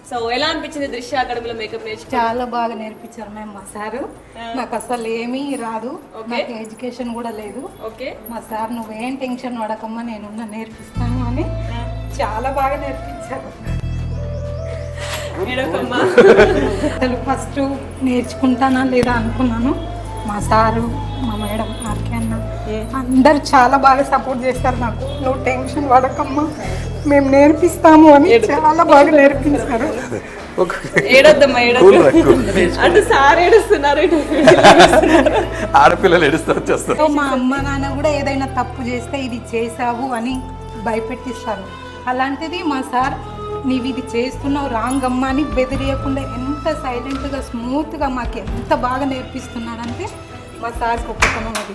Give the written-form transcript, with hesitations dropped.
So ఎలా అనిపించింది దృశ్య అకాడమీలో మేకప్ నేర్చుకో? చాలా బాగా నేర్పించారు మ్యామ్ మా సారు. నాకు అసలు ఏమీ రాదు, నాకు ఎడ్యుకేషన్ కూడా లేదు. ఓకే, మా సార్ నువ్వేం టెన్షన్ పడకమ్మా నేనున్నా నేర్పిస్తాను అని చాలా బాగా నేర్పించారు. అసలు ఫస్ట్ నేర్చుకుంటానా లేదా అనుకున్నాను. మా సారు, మా మేడం, ఆర్కే అన్న అందరు చాలా బాగా సపోర్ట్ చేస్తారు నాకు. నువ్వు టెన్షన్ పడకమ్మా మేము నేర్పిస్తాము అని చాలా బాగా నేర్పించారు. ఏడొద్దమ్మా, అంటే సార్ ఏడుస్తున్నారు, ఆడపిల్లలు ఏడుస్తారు. మా అమ్మ నాన్న కూడా ఏదైనా తప్పు చేస్తే ఇది చేసావు అని భయపెట్టిస్తారు. అలాంటిది మా సార్ నీవు ఇది చేస్తున్నావు రాంగ్ అమ్మ అని బెదిరియకుండా ఎంత సైలెంట్గా స్మూత్గా మాకు ఎంత బాగా నేర్పిస్తున్నారంటే మా సార్ గొప్పతనం అది.